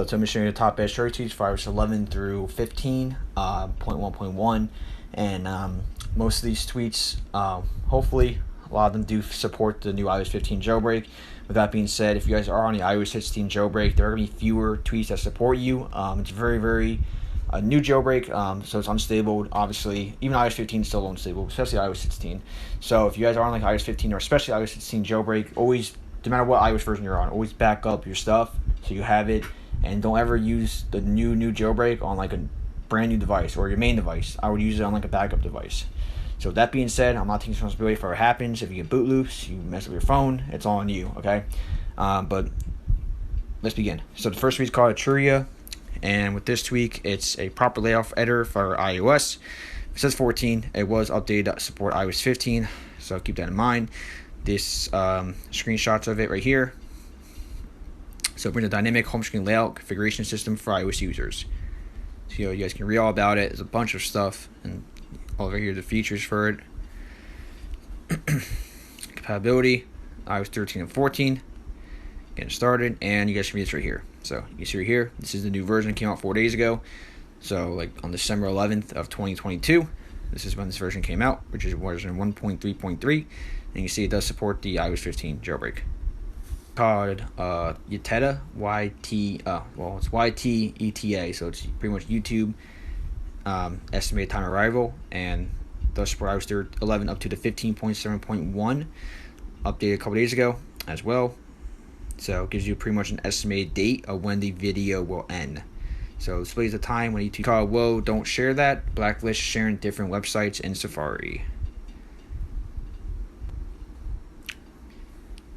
So I'm going to show you the top best story tweets for iOS 11 through 15.1.1, and most of these tweets, hopefully, a lot of them do support the new iOS 15 jailbreak. With that being said, if you guys are on the iOS 16 jailbreak, there are going to be fewer tweets that support you. It's very, very new jailbreak, so it's unstable. Obviously, even iOS 15 is still unstable, especially iOS 16. So if you guys are on like iOS 15 or especially iOS 16 jailbreak, always, no matter what iOS version you're on, always back up your stuff so you have it, and don't ever use the new jailbreak on like a brand new device or your main device. I would use it on like a backup device. So with that being said, I'm not taking responsibility for what happens. If you get boot loops, you mess up your phone, it's all on you, okay? But let's begin. So the first tweet is called Cydia, and with this tweak, it's a proper layout editor for iOS. It says 14. It was updated to support iOS 15, so keep that in mind. This screenshots of it right here. So it brings a dynamic home screen layout configuration system for iOS users. So you guys can read all about it. There's a bunch of stuff, and over here the features for it. Compatibility, iOS 13 and 14. Getting started, and you guys can read this right here. So you see right here, this is the new version. It came out 4 days ago. So like on December 11th of 2022, this is when this version came out, which is version 1.3.3, and you see it does support the iOS 15 jailbreak. Called YTETA, it's YTETA, so it's pretty much YouTube estimated time arrival, and does support iOS 11 up to the 15.7.1, updated a couple days ago as well. So it gives you pretty much an estimated date of when the video will end. So it displays the time when YouTube called, whoa, don't share that, blacklist sharing different websites in Safari.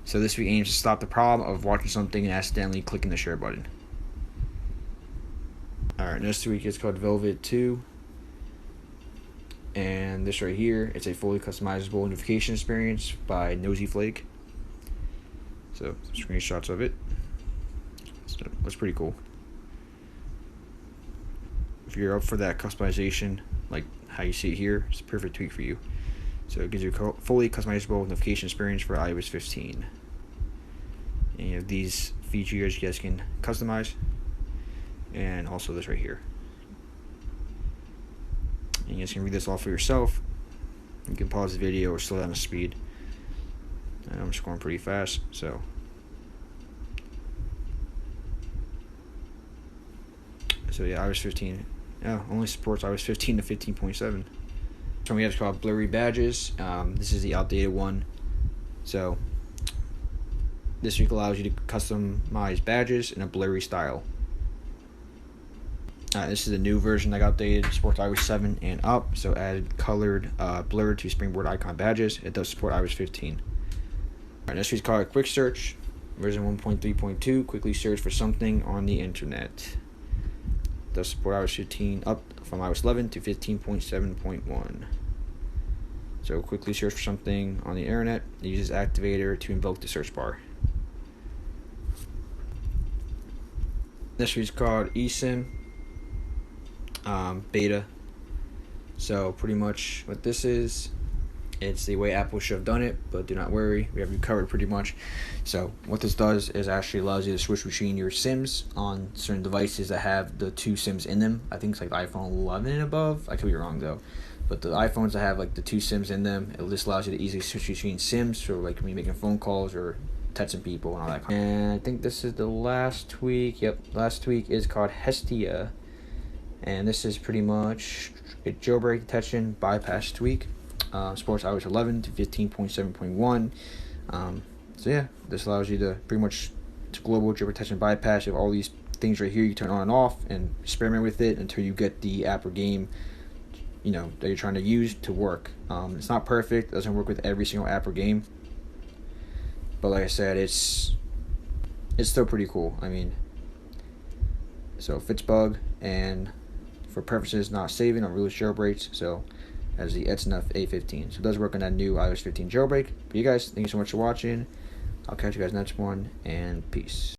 So this week aims to stop the problem of watching something and accidentally clicking the share button. Alright, next week is called Velvet 2. And this right here, it's a fully customizable notification experience by Nosy Flake. So screenshots of it. So that's pretty cool. If you're up for that customization, like how you see it here, it's a perfect tweak for you. So it gives you a fully customizable notification experience for iOS 15. And you have these features you guys can customize, and also this right here. And you guys can read this all for yourself. You can pause the video or slow down the speed. And I'm just going pretty fast, so yeah, iOS 15 only supports iOS 15 to 15.7. So we have called blurry badges. This is the outdated one. So this week allows you to customize badges in a blurry style. This is a new version that got updated. It supports iOS 7 and up. So added colored blur to springboard icon badges. It does support iOS 15. Alright, next week's called Quick Search, version 1.3.2. Quickly search for something on the internet. It does support iOS 15 up from iOS 11 to 15.7.1. So quickly search for something on the internet. It uses Activator to invoke the search bar. Next week's called eSIM beta. So pretty much what this is, it's the way Apple should have done it, but do not worry, we have you covered pretty much. So what this does is actually allows you to switch between your SIMs on certain devices that have the 2 SIMs in them. I think it's like the iPhone 11 and above. I could be wrong though. But the iPhones that have like the 2 SIMs in them, it just allows you to easily switch between SIMs for like when you're making phone calls or texting people and all that. And I think this is the last tweak. Yep, last tweak is called Cydia. And this is pretty much a jailbreak detection bypass tweak. Supports iOS 11 to 15.7.1. So yeah, this allows you to pretty much, it's global jailbreak detection bypass. You have all these things right here you turn on and off and experiment with it until you get the app or game that you're trying to use to work. It's not perfect, it doesn't work with every single app or game, but like I said, it's still pretty cool. I mean, so it fits bug, and for preferences not saving on release jailbreaks, so as the Xina A15. So it does work on that new iOS 15 jailbreak. But you guys, thank you so much for watching. I'll catch you guys next one, and peace.